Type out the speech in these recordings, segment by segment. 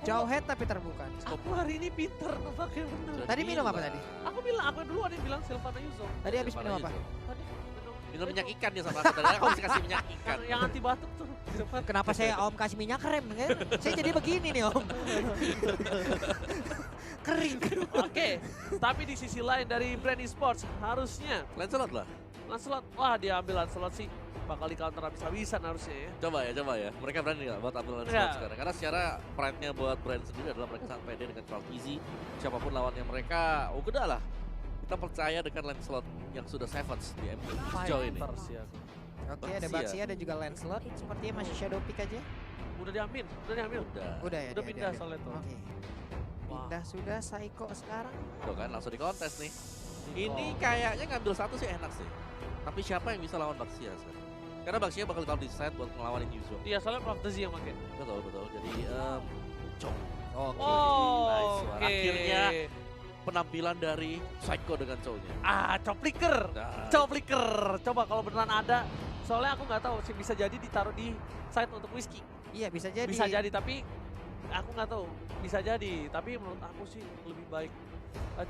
Jauh head tapi terbuka. Aku hari ini pinter pakai bener. Tadi minum apa tadi? Aku bilang, aku dulu ada yang bilang Sylvana Yuzo. Tadi habis minum apa? Tadi Minum minyak ikan dia sama aku. Tadi aku harus kasih minyak ikan. yang anti batuk tuh. Kenapa saya Om kasih minyak krem? Saya jadi begini nih Om. Kering. Oke, tapi di sisi lain dari brand esports harusnya Lancelot lah. Lancelot, wah dia ambil Lancelot sih bakal di counter habis-habisan harusnya ya. Coba ya. Mereka berani nggak buat ambil Lancelot sekarang? Karena secara pride-nya buat brand sendiri adalah mereka sangat pede dengan crowd easy. Siapapun lawannya mereka, oh udah lah. Kita percaya dengan Lancelot yang sudah sevens di MU sejauh ini. Fighters ya. Oke, ada Baxia dan juga Lancelot. Sepertinya masih shadow pick aja. Udah diambil. Udah ya. Udah pindah diambil. soalnya tuh. Oke. Pindah sudah Saiko sekarang. Tuh kan langsung di kontes nih. Ini kayaknya ngambil satu sih enak sih. Tapi siapa yang bisa lawan Baxia sekarang? Karena Baxia bakal di set buat ngelawanin Yuzo. Iya, soalnya Prophecy yang pakai. Betul. Jadi Chong. Oke. Nice. Oke. Akhirnya penampilan dari Psycho dengan Chong-nya. Coplicker. Nah, Coplicker. Coba kalau beneran ada. Soalnya aku nggak tahu sih bisa jadi ditaruh di site untuk Whiskey. Iya bisa jadi. Bisa jadi tapi aku nggak tahu. Bisa jadi. Tapi menurut aku sih lebih baik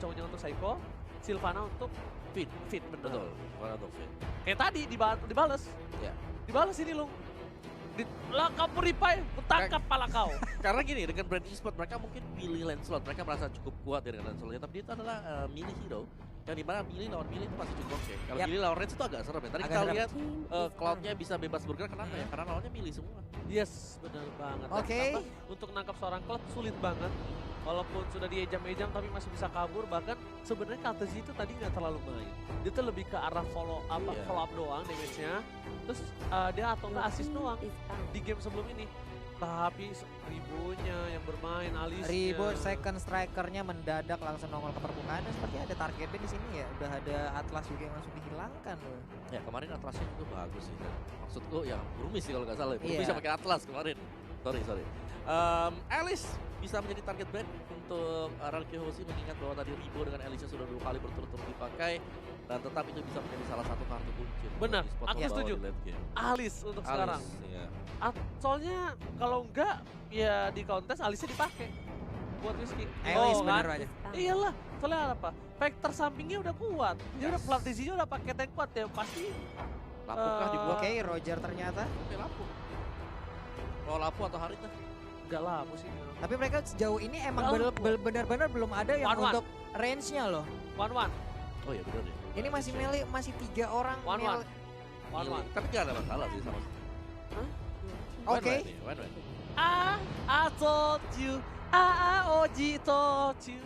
cowoknya untuk Psycho, Sylvana untuk Fit bener. betul. Mana untuk Fit? Kayak tadi dibales. Ya. Dibales ini loh. Lah kamu ripai, tangkap pala kau. Karena gini, dengan brand e-sport mereka mungkin pilih Lancelot, mereka merasa cukup kuat dengan Lancelotnya, tapi dia itu adalah milih hero. Yang dimana milih lawan milih itu pasti cukup oke. Kalau milih lawan Reds itu agak serem ya. Tadi kita lihat Cloud-nya bisa bebas bergerak, kenapa ya? Karena lawannya milih semua. Yes, benar banget. Dan Oke. tambah, untuk nangkap seorang Cloud sulit banget. Walaupun sudah diejam-ejam tapi masih bisa kabur. Bahkan sebenarnya Kaltezi itu tadi nggak terlalu main. Dia tuh lebih ke arah follow up doang damage-nya. Terus dia atau nggak assist doang di game sebelum ini. Tapi Ribonya yang bermain, Alisnya. Ribo second strikernya mendadak langsung nongol ke permukaan. Dan seperti ada target ban di sini ya. Udah ada Atlas juga yang langsung dihilangkan loh. Ya kemarin Atlasnya juga bagus sih. Maksudku ya Brumis sih kalau nggak salah. Brumis Iya. bisa pakai Atlas kemarin. Sorry. Alice bisa menjadi target ban untuk Rarky Hoshi mengingat bahwa tadi Ribo dengan Alice sudah 2 kali berturut-turut dipakai dan tetap itu bisa menjadi salah satu kartu kunci. Benar, di spot aku bawah setuju. di late game. Alice untuk sekarang. Iya. Soalnya kalau enggak ya di kontes Alisnya dipakai buat Whiskey. Alice bener kan? aja. Iyalah, soalnya apa? Vector sampingnya udah kuat. Dia udah Platisinya udah pakai tank kuat ya pasti. Lampukah dibuat? Oke, Roger ternyata. Oke, lampu. Mau lampu atau Harit lah. Enggak lah, aku sih. Tapi mereka sejauh ini emang Enggak lah. benar-benar belum ada yang One-one. untuk range-nya loh. 1-1. Oh iya benar ya. Ini masih melee, masih 3 orang One-one. melee. 1-1. Tapi nggak ada masalah sih sama. Oke. Win-win. I told you. Oji told you.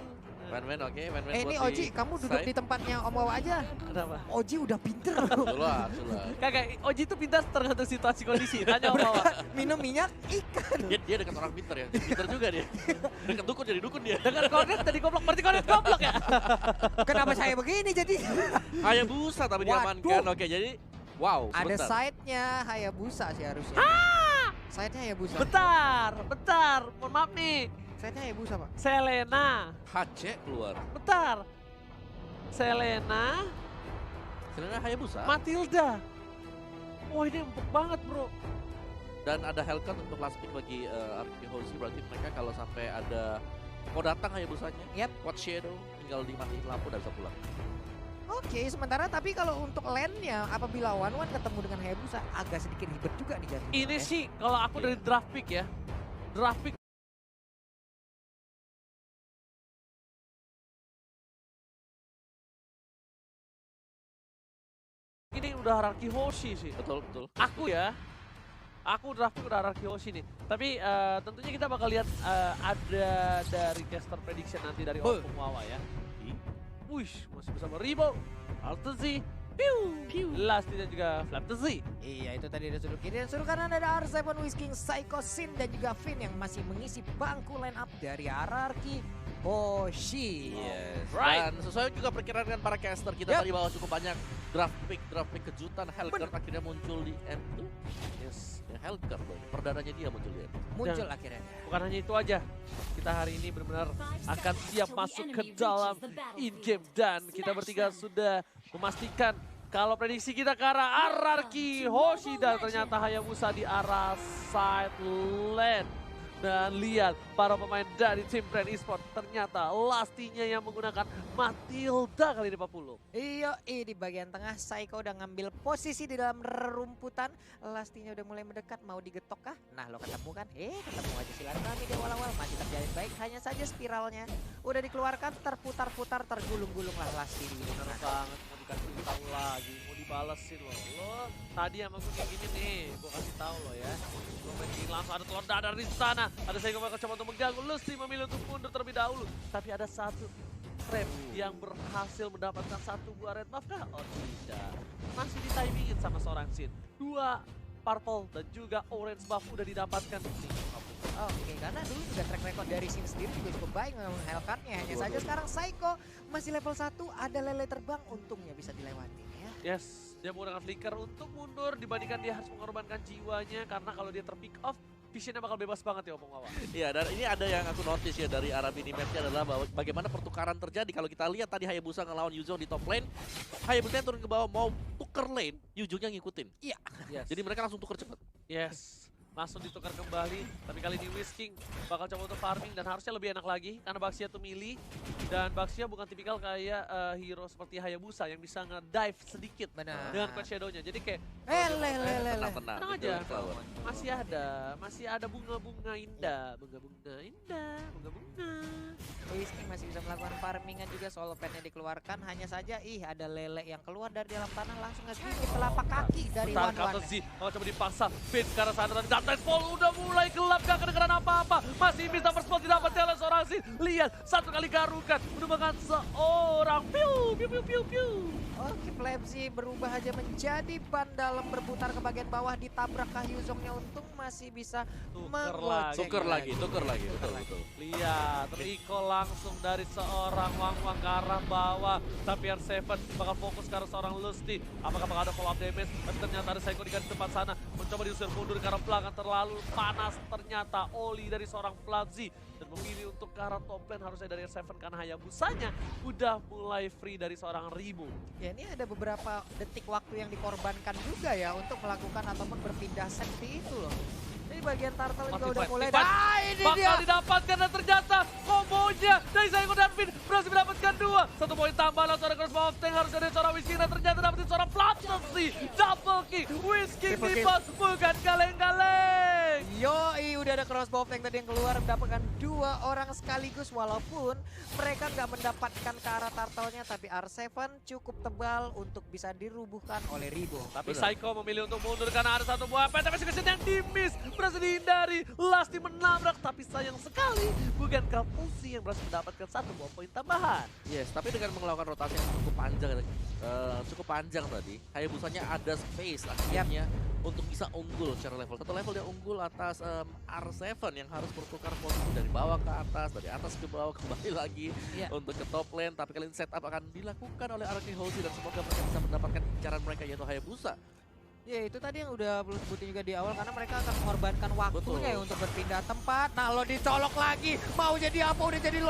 Win-win, oke. Win-win Ini buat Oji, kamu duduk di tempatnya Om Wawa aja. Kenapa? Oji udah pinter. Sulah. Kagak, Oji itu pintar tergantung situasi kondisi. Tanya Om Wawa. Minum minyak ikan. Dia dekat orang pinter ya. Pinter juga dia. Dekat dukun jadi dukun dia. Dengan Cornet tadi goblok, berarti Cornet goblok ya? Kenapa saya begini jadi? Hayabusa tapi diamankan. Oke, jadi wow. Ada sebentar. side-nya Hayabusa sih harusnya. Side-nya Hayabusa. Bentar, mohon maaf nih. Side-nya Hayabusa, Pak. Selena, HC keluar. bentar. Selena, Selena Hayabusa. Matilda. Wah ini empuk banget bro. Dan ada Hellcat untuk last pick bagi Rarky Hoshi. Berarti mereka kalau sampai ada mau datang Hayabusanya. Yap. Quad Shadow tinggal dimatiin lampu dan bisa pulang. Oke, sementara tapi kalau untuk lane-nya apabila One-One ketemu dengan Hayabusa agak sedikit ribet juga nih jatuhnya. Ini sih kalau aku dari draft pick ya. Draft pick ini udah Rarky Hoshi sih. Betul. Aku draft pick udah Rarky Hoshi nih. Tapi tentunya kita bakal lihat ada dari caster prediction nanti dari Opung Wawa ya. Wih, masih bersama Ribo, Altezi, Last dan juga Flaptezi. Iya, itu tadi ada sudut kiri dan sudut kanan ada R7 Whisking, Psycho Sin dan juga Finn yang masih mengisi bangku line up dari Rarky Hoshi. Yes. Right. Dan sesuai juga perkiraan dengan para caster kita tadi bahwa cukup banyak draft pick kejutan. Hellcat akhirnya muncul di M2. Yes, ya, Hellcat loh. Perdananya dia muncul di M2. Muncul akhirnya. Bukan hanya itu aja, kita hari ini benar-benar akan siap masuk ke dalam in-game. Dan kita bertiga sudah memastikan kalau prediksi kita ke arah Rarky Hoshi dan ternyata Hayabusa di arah side lane. Dan lihat para pemain dari tim Brand Esport ternyata Lastinya yang menggunakan Matilda kali ini Pak Pulung. Iya, di bagian tengah Saiko udah ngambil posisi di dalam rumputan. Lastinya udah mulai mendekat, mau digetok kah? Nah lo ketemu kan? Ketemu aja silaturahmi di awal-awal, masih terjalin baik. Hanya saja spiralnya udah dikeluarkan, terputar-putar, tergulung-gulung lah Lasti di Bener banget, mau dikasih tahu lagi, mau dibalesin loh. Lo tadi sama gue kayak gini nih, gue kasih tahu lo ya. Lo main gini langsung ada telur dadar di sana. Ada Saiko bakal coba untuk mengganggu, Lasti memilih untuk mundur terlebih dahulu. Tapi ada satu trap yang berhasil mendapatkan satu buah red buff kah? Oh tidak, masih ditimingin sama seorang Sin. Dua purple dan juga orange buff udah didapatkan nih. Oke, karena dulu juga track record dari Sin sendiri juga cukup baik menghelkannya. Hanya saja sekarang Saiko masih level 1, ada lele terbang, untungnya bisa dilewati ya. Yes, dia menggunakan flicker untuk mundur dibandingkan dia harus mengorbankan jiwanya karena kalau dia terpick off, visionnya bakal bebas banget ya Opung Wawa. Iya, dan ini ada yang aku notice ya dari arah minimapnya adalah bahwa bagaimana pertukaran terjadi. Kalau kita lihat tadi Hayabusa ngelawan Yuzong di top lane, Hayabusa turun ke bawah mau tuker lane, Yuzongnya ngikutin. Iya. Yes. Jadi mereka langsung tuker cepet. Yes, langsung ditukar kembali. Tapi kali ini Whisking bakal coba untuk farming dan harusnya lebih enak lagi karena Baxia tuh melee. Dan Baxia bukan tipikal kayak hero seperti Hayabusa yang bisa nge-dive sedikit Benar. dengan Quest Shadow-nya. Jadi kayak Lele. tenang aja, masih ada bunga-bunga indah, bunga-bunga. Whisky masih bisa melakukan farmingan juga, solo petnya dikeluarkan. Hanya saja ada lele yang keluar dari dalam tanah langsung ngegigit telapak kaki dari Bentar, Wan-Wan. kata Z, kalau coba dipaksa, Finn ke arah sana dan Darkness Fall udah mulai gelap, gak kedengeran apa-apa. Masih bisa first spot didapatkan oleh seorang Z. Lihat, satu kali garukan, menemukan seorang piu. Oke, Flapsy berubah aja menjadi ban dalam, berputar ke bagian bawah, ditabrak Yuzongnya, untung masih bisa menggocek. Tuker lagi, betul. Lihat, Rico langsung dari seorang Wang ke arah bawah. Tapi R7 bakal fokus ke arah seorang Lusty. Apakah bakal ada follow up damage? Tapi ternyata ada Saiko di garis depan sana. Mencoba diusir mundur ke arah belakang, terlalu panas ternyata Oli dari seorang Flapsy. Dan memilih untuk ke arah top lane harusnya dari R7 karena Hayabusanya udah mulai free dari seorang Rimu. Ya ini ada beberapa detik waktu yang dikorbankan juga ya untuk melakukan ataupun berpindah sekti itu loh. Ini bagian turtle juga udah mulai. Ini bakal dia. didapatkan dan ternyata kombonya dari Saiko dan Finn berhasil mendapatkan 2. 1 poin tambahan langsung ada cross bawah tank harusnya dari seorang Whisking dan ternyata dapetin seorang Flapsy. Double kill, Whisking di bot bukan kaleng-kaleng. Yoi, udah ada crossbow tank tadi yang keluar, mendapatkan 2 orang sekaligus. Walaupun mereka nggak mendapatkan ke arah turtle-nya, tapi R7 cukup tebal untuk bisa dirubuhkan oleh Ribo. Tapi Saiko memilih untuk mundur karena ada satu buah PTP yang di-miss. Berhasil dihindari, Lasti menabrak, tapi sayang sekali bukan Kalpulsi yang berhasil mendapatkan 1 buah poin tambahan. Yes, tapi dengan melakukan rotasi yang cukup panjang tadi, Hayabusanya ada space akhirnya untuk bisa unggul secara level. Satu level dia unggul atas R7 yang harus bertukar posisi dari bawah ke atas, dari atas ke bawah, kembali lagi untuk ke top lane. Tapi kali ini setup akan dilakukan oleh Araki Hoshi dan semoga mereka bisa mendapatkan incaran mereka yaitu Hayabusa. Ya itu tadi yang udah belum sebutin juga di awal, karena mereka akan mengorbankan waktunya ya untuk berpindah tempat. Nah lo dicolok lagi, mau jadi apa, udah jadi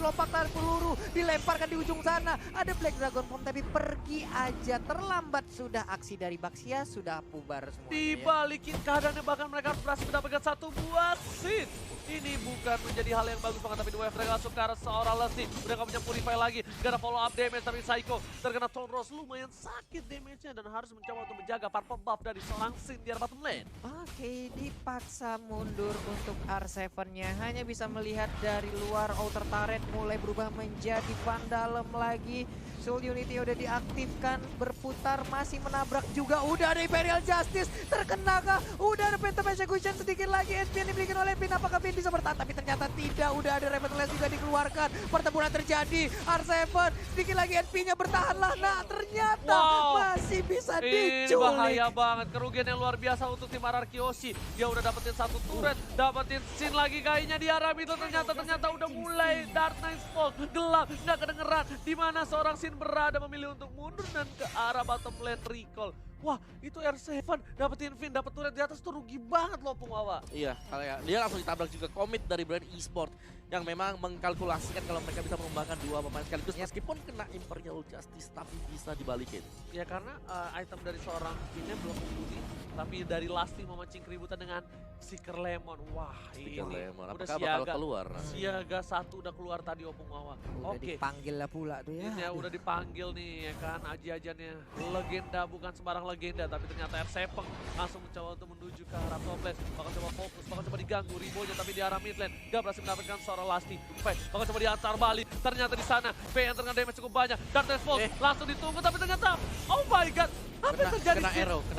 lompat tarik peluru, dilemparkan di ujung sana. Ada Black Dragon Bomb tapi pergi aja, terlambat sudah, aksi dari Baxia sudah pubar semuanya. Dibalikin keadaannya, bahkan mereka berhasil mendapatkan 1 buah seed. Ini bukan menjadi hal yang bagus banget, tapi dua mereka langsung ke arah seorang Lusty. Udah gak punya purify lagi, gak ada follow up damage, tapi Saiko terkena Tone Rose lumayan sakit damage-nya dan harus mencoba untuk menjaga purple buff dari seorang Sin di arah bottom lane. Oke, dipaksa mundur untuk R7-nya, hanya bisa melihat dari luar. Outer turret mulai berubah menjadi vandalem lagi. Soul Unity udah diaktifkan, berputar, masih menabrak juga. Udah ada Imperial Justice, terkena kah? Udah ada Phantom Execution sedikit lagi. SP yang diberikan oleh Pin, apakah Pin bisa bertahan? Tapi ternyata tidak, udah ada Reventless juga dikeluarkan. Pertempuran terjadi, R7 sedikit lagi SP-nya bertahanlah. Nah ternyata masih bisa diculik. Ini bahaya banget, kerugian yang luar biasa untuk tim Araki Hoshi. Dia udah dapetin 1 turret, dapetin Sin lagi kayaknya di arah middle. Ternyata udah mulai Dark Night Fall, gelap, nggak kedengeran. Dimana seorang Sin berada memilih untuk mundur dan ke arah bottom lane recall. Wah, itu R7 dapetin Finn, dapet turret di atas tuh rugi banget loh Pung Wawa. Iya, dia langsung ditabrak juga komit dari brand e-sport yang memang mengkalkulasikan kalau mereka bisa mengembangkan 2 pemain sekaligus meskipun kena Imperial Justice tapi bisa dibalikin. Ya karena item dari seorang Finnnya belum mumpuni, tapi dari Lasti memancing keributan dengan Seeker Lemon, wah ini Lemon. udah Apakah bakal keluar? Siaga 1 udah keluar tadi Opung Wawa. Udah Oke. dipanggil lah pula tuh ya. Ini ya udah dipanggil nih ya kan, aji-ajannya legenda, bukan sembarang legenda, tapi ternyata Ersepeng langsung mencoba untuk menuju ke arah top lane. Bakal coba fokus, bakal coba diganggu Ribonya, tapi di arah mid lane gak berhasil mendapatkan seorang Lasti. Bakal coba diantar balik, ternyata di sana yang terkena damage cukup banyak. Dan Force langsung ditunggu, tapi ternyata oh my god, apa yang terjadi?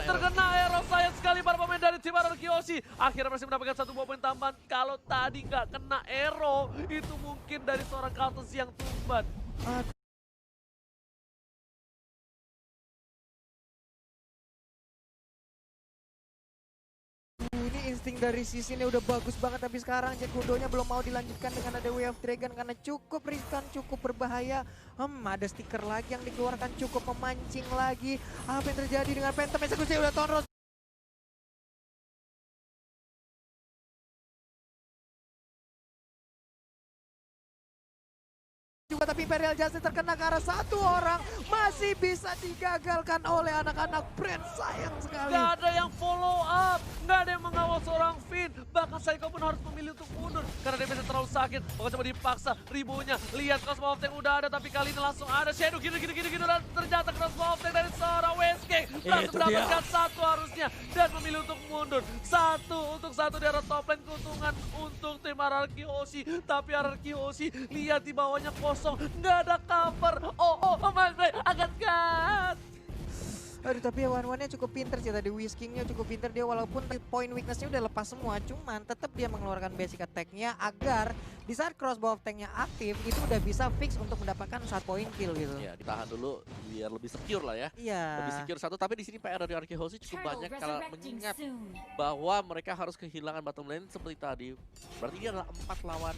Terkena arrow, sayang sekali para pemain dari tim Ararkioshi. Akhirnya masih mendapatkan 1 buah poin tambahan. Kalau tadi nggak kena arrow, itu mungkin dari seorang Kaltus yang tumbat. Ini insting dari sisi ini udah bagus banget, tapi sekarang Jack Gundonya belum mau dilanjutkan dengan ada Way of Dragon karena cukup riskan, cukup berbahaya. Ada stiker lagi yang dikeluarkan, cukup memancing lagi. Apa yang terjadi dengan Phantom Execution udah tonros. Juga tapi Imperial Justice terkena ke arah 1 orang, masih bisa digagalkan oleh anak-anak brand, sayang sekali. Gak ada yang follow up, gak ada yang mengawal seorang Finn. Bahkan Psycho pun harus memilih untuk mundur karena dia bisa terlalu sakit. Bakal coba dipaksa, Ribonya lihat Cosmo of Tank udah ada, tapi kali ini langsung ada Shadow gini dan ternyata Cosmo of Tank dari seorang Westgate langsung mendapatkan 1 harusnya dan memilih untuk mundur. 1 untuk 1 di arah top lane, keuntungan untuk tim Ararkioshi, tapi Ararkioshi lihat di bawahnya kosong, nggak ada cover. Oh my god, agak gas. Aduh, tapi One-One-nya cukup pinter sih tadi, Whiskingnya cukup pinter dia, walaupun point weakness-nya udah lepas semua, cuman tetap dia mengeluarkan basic attack-nya agar di saat crossbow of tank-nya aktif itu udah bisa fix untuk mendapatkan 1 point kill gitu. Ya, ditahan dulu biar lebih secure lah ya. Iya. Lebih secure 1, tapi di sini PR dari Ararkioshi cukup banyak kalau mengingat bahwa mereka harus kehilangan bottom lane seperti tadi. Berarti ini adalah 4 lawan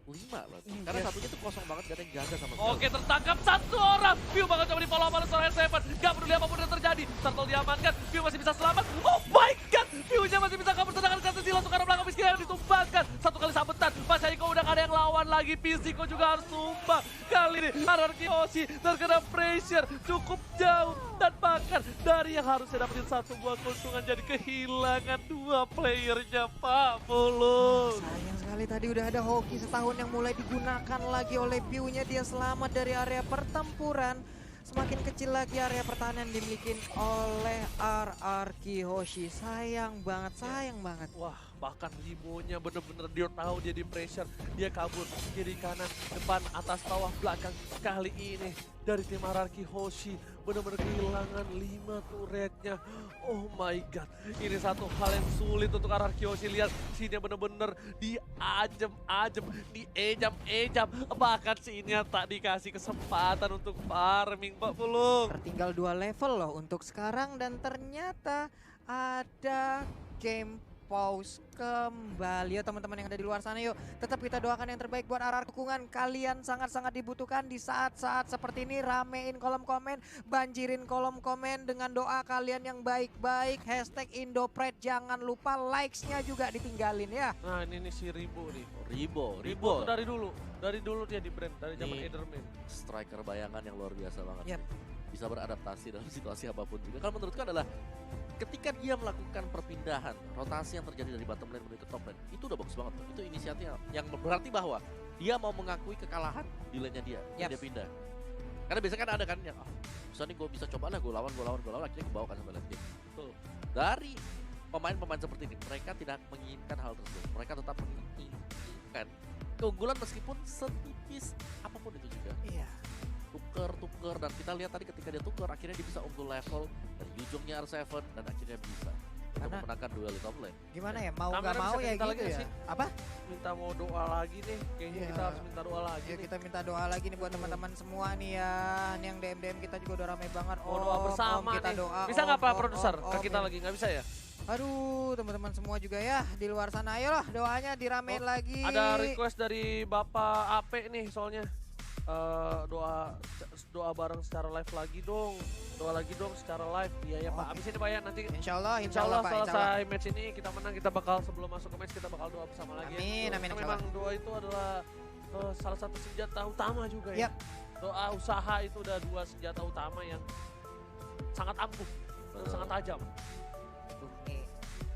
5 berarti. Karena satunya tuh kosong banget, gak ada yang jaga sama sekali. Oke, tertangkap 1 orang. View bakal coba di follow up oleh seorang Seven. Gak peduli apapun yang terjadi. Turtle diamankan, View masih bisa selamat. Oh my god, View-nya masih bisa kabur, sedangkan Katsushi langsung ke arah belakang Miskin yang ditumbangkan. 1 kali sabetan, Mas Aiko udah gak ada yang lawan lagi. Physico juga harus tumbang. Kali ini Ararkioshi terkena pressure cukup jauh. Dan bahkan dari yang harusnya dapetin 1 buah keuntungan jadi kehilangan 2 playernya, Pak Mulung. Sayang sekali tadi udah ada hoki setahun yang mulai digunakan lagi oleh View-nya, dia selamat dari area pertempuran. Semakin kecil lagi area pertahanan dimiliki oleh Ararkioshi. Sayang banget, sayang banget. Wah, bahkan Ribonya bener-bener dia tahu dia di pressure, dia kabur kiri kanan, depan, atas, bawah, belakang. Kali ini dari tim Ararkioshi bener-bener kehilangan 5 turretnya. Oh my god, ini satu hal yang sulit untuk Ararkioshi. Lihat sini bener-bener diajem-ajem, diejam-ejam. Bahkan sini tak dikasih kesempatan untuk farming, Pak Pulung. Tertinggal 2 level loh untuk sekarang, dan ternyata ada game pause kembali ya teman-teman yang ada di luar sana. Yuk tetap kita doakan yang terbaik buat Arar. Dukungan kalian sangat-sangat dibutuhkan di saat-saat seperti ini. Ramein kolom komen, banjirin kolom komen dengan doa kalian yang baik-baik. Hashtag Indopred, jangan lupa likes-nya juga ditinggalin ya. Nah ini si Ribo nih. Ribo Ribo tuh dari dulu dia di brand, dari zaman Ederman. Striker bayangan yang luar biasa banget. Yep. Bisa beradaptasi dalam situasi apapun juga. Kalau menurutku adalah ketika dia melakukan perpindahan, rotasi yang terjadi dari bottom lane menuju ke top lane, itu udah bagus banget. Itu inisiatif yang berarti bahwa dia mau mengakui kekalahan di lane-nya dia, dia pindah. Karena biasanya kan ada kan yang, misalnya gue bisa coba lah, gue lawan, akhirnya gue bawa kan sampai lane game. Tuh. Dari pemain-pemain seperti ini, mereka tidak menginginkan hal tersebut. Mereka tetap menginginkan keunggulan meskipun setipis apapun itu juga. Iya. Tuker, dan kita lihat tadi ketika dia tuker, akhirnya dia bisa unggul level dari ujungnya R7 dan akhirnya bisa untuk memenangkan duel di top lane. Gimana ya, mau Kamera gak mau ya gitu ya. sih? Apa? Minta mau doa lagi nih, kayaknya kita harus minta doa lagi Ya nih. kita minta doa lagi nih buat teman-teman semua nih ya. Ini yang DM kita juga udah rame banget. Mau doa bersama kita nih. doa. Bisa nggak Pak Produser? Ke kita lagi nggak bisa ya? Aduh, teman-teman semua juga ya di luar sana, ayolah doanya diramein lagi. Ada request dari Bapak AP nih soalnya. Doa bareng secara live lagi dong. Doa lagi dong secara live. Iya ya Pak. Abis ini Pak ya nanti Insya Allah Pak, selesai match ini kita menang, kita bakal sebelum masuk ke match kita bakal doa bersama lagi. Amin, amin. Memang doa itu adalah salah satu senjata utama juga ya. Yep. Doa usaha itu udah 2 senjata utama yang sangat ampuh, sangat tajam. Nih,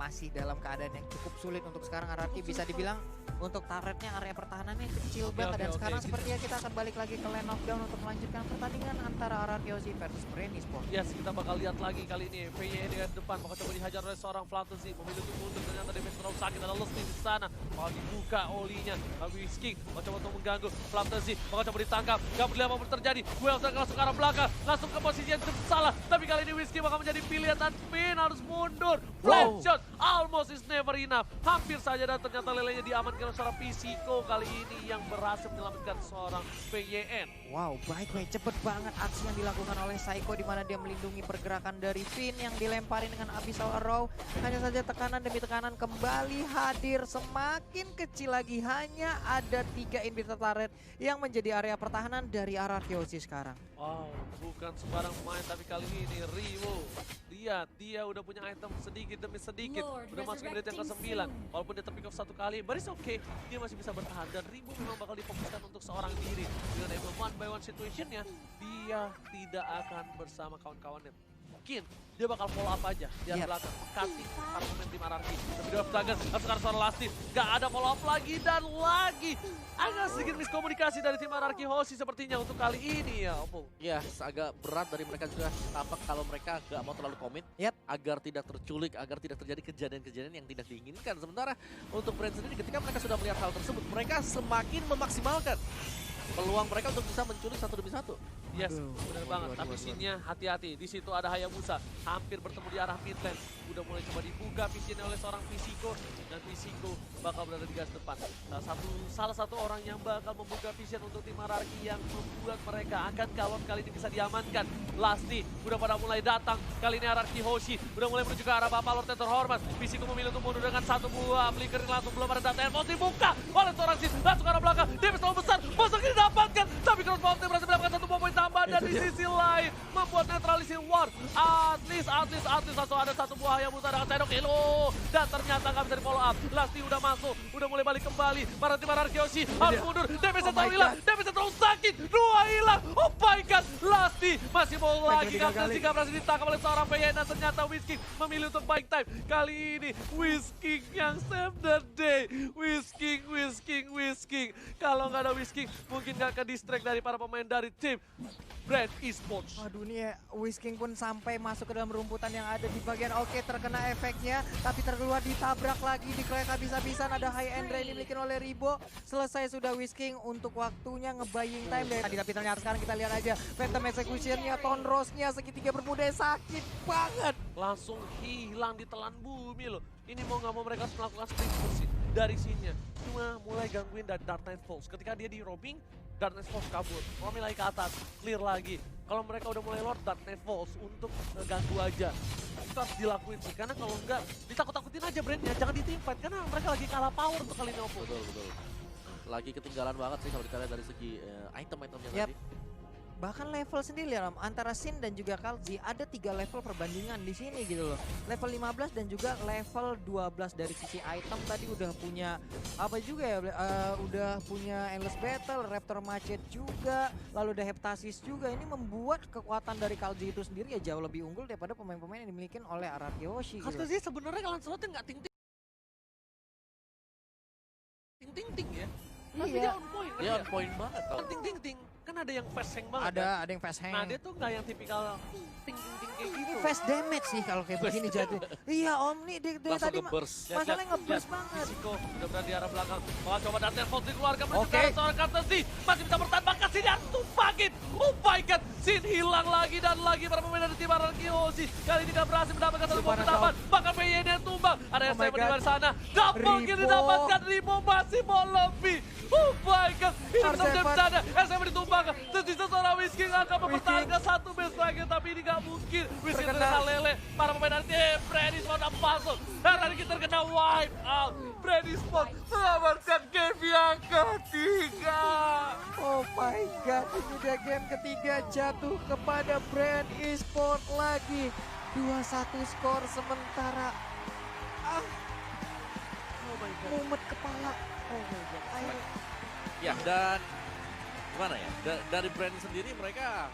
masih dalam keadaan yang cukup sulit untuk sekarang. RRQ bisa dibilang untuk turretnya, area pertahanannya kecil banget. Dan sekarang sepertinya kita akan balik lagi ke lane knockdown untuk melanjutkan pertandingan antara RRQ versus Brain Esports. Yes, kita bakal lihat lagi kali ini. VY dengan depan bakal coba dihajar oleh seorang Flattezy. Memilih untuk mundur, ternyata defense terlalu sakit. Ada Lusty di sana. Bakal dibuka olinya. Whisking bakal coba untuk mengganggu. Flattezy bakal coba ditangkap. Gak peduli apa pun terjadi. Welter langsung ke arah belakang. Langsung ke posisi yang salah. Tapi kali ini Whisking bakal menjadi pilihan dan Spin harus mundur. Flat shot. Almost is never enough. Hampir saja dan ternyata lelenya diamankan oleh seorang Physico kali ini yang berhasil menyelamatkan seorang PYN. Wow, baik cepet banget aksi yang dilakukan oleh Saiko di mana dia melindungi pergerakan dari Finn yang dilemparin dengan Abyssal Arrow. Hanya saja tekanan demi tekanan kembali hadir, semakin kecil lagi. Hanya ada 3 inhibitor turret yang menjadi area pertahanan dari RRQ sekarang. Wow, bukan sembarang pemain tapi kali ini Rimo. Lihat, dia udah punya item sedikit demi sedikit. Udah masuk menit yang ke-9. Walaupun dia terpick off 1 kali, but it's okay. Dia masih bisa bertahan dan Rimo memang bakal difokuskan untuk seorang diri. Dengan emang 1-by-1 situationnya, dia tidak akan bersama kawan-kawannya. Mungkin dia bakal follow up aja di belakang, cutting argumen tim RRQ. Tapi dia Dagger, sekarang suara Lasty, gak ada follow up lagi dan lagi. Agak sedikit miskomunikasi dari tim RRQ Hoshi sepertinya untuk kali ini ya, Oppo. Ya, agak berat dari mereka juga tampak kalau mereka gak mau terlalu komit agar tidak terculik, agar tidak terjadi kejadian-kejadian yang tidak diinginkan. Sementara untuk Brand sendiri ketika mereka sudah melihat hal tersebut, mereka semakin memaksimalkan peluang mereka untuk bisa menculik satu demi satu. Yes, benar banget. Tapi scene-nya hati-hati. Di situ ada Hayabusa, hampir bertemu di arah mid lane. Udah mulai coba dibuka visionnya oleh seorang Physico dan Physico bakal berada di garis depan. Salah satu orang yang bakal membuka vision untuk tim RRQ yang membuat mereka akan galon kali ini bisa diamankan. Lasty udah pada mulai datang. Kali ini RRQ Hoshi udah mulai menuju ke arah Bapak Lord yang terhormat. Physico memilih untuk mundur dengan 1 buah flicker langsung belum ada data yang dibuka oleh seorang Sin. Langsung ke arah belakang. Dia terlalu besar. Masuk ini dapatkan. Tapi Crossbow berhasil mendapatkan 1 poin tambahan dan di sisi lain membuat netralisir war. At least langsung ada 1 buah yang Hayabusa dengan Shadow Kilo. Dan ternyata nggak bisa di follow up. Lasty udah masuk, udah mulai balik kembali. Para tim RRQ Hoshi harus mundur. Damage terlalu hilang, damage terlalu sakit. 2 hilang. Oh my god, Lasty masih mau lagi. Gak berhasil ditangkap oleh seorang PYN dan ternyata Whisking memilih untuk buying time. Kali ini Whisking yang save the day. Whisking. Kalau nggak ada Whisking, mungkin nggak ke distract dari para pemain dari tim Brand Esports. Waduh nih ya, Whisking pun sampai masuk ke dalam rumputan yang ada di bagian terkena efeknya. Tapi terkeluar ditabrak lagi, dikeroyok habis-habisan. Ada high end rain dimiliki oleh Ribo. Selesai sudah Whisking untuk waktunya nge-buying time. Tadi tapi ternyata sekarang kita lihat aja Phantom Execution-nya, Tonrose-nya, segitiga bermuda sakit banget. Langsung hilang ditelan bumi loh. Ini mau nggak mau mereka harus melakukan split bersih dari sininya. Cuma mulai gangguin dari Dark Knight Falls. Ketika dia di robbing, Dark Knight Falls kabur. Romi lagi ke atas, clear lagi. Kalau mereka udah mulai lord Dark Knight Falls untuk ngeganggu aja. Itu harus dilakuin sih, karena kalau enggak ditakut-takutin aja brandnya, jangan di-teamfight. Karena mereka lagi kalah power untuk kali ini Oppo. Betul. Lagi ketinggalan banget sih kalau kita lihat dari segi item-itemnya tadi. Bahkan level sendiri ya, antara Sin dan juga Kalzi ada 3 level perbandingan di sini gitu loh. Level 15 dan juga level 12 dari sisi item tadi udah punya apa juga ya, udah punya Endless Battle, Raptor Macet juga, lalu ada Heptasis juga. Ini membuat kekuatan dari Kalzi itu sendiri ya jauh lebih unggul daripada pemain-pemain yang dimiliki oleh RRQ Hoshi gitu. Kalzi sebenarnya kalian slotnya nggak ting-ting ya. Tapi dia on point kan dia on point banget. Ting-ting. Kan ada yang fast hang banget. Ada yang fast hang. Nah dia tuh nggak yang tipikal ting kayak gitu. Ini fast damage sih kalau kayak begini jadi. Iya Om nih dia tadi masalahnya nge-burst banget. Physico udah berada di arah belakang. Mau coba Dante Fox dikeluarkan menuju ke arah seorang Courtesy. Masih bisa bertahan, bahkan Sin yang tumpakin. Oh my god, Sin hilang lagi dan lagi para pemain dari tim RRQ Hoshi. Kali ini gak berhasil mendapatkan 1 poin tambahan. Bahkan PYN yang tumbang. Ada yang di luar sana. Double kill didapatkan, Rimo masih mau lebih. Oh my god, ini bisa bercanda. SM ditumbangkan. Tersisa seorang Whisking akan mempertahankan 1 match lagi, tapi ini gak mungkin. Whisking terkena lele. Para pemain dari tim Brand Esports masuk. Dan hari kita terkena wipe out. Brand Esports selamatkan game yang ketiga. Oh my god, ini dia game ketiga jatuh kepada Brand Esports lagi. 2-1 skor sementara. Oh my god. Mumet kepala. Oh my god. Ayo. Ya, dan gimana ya? Dari brand sendiri mereka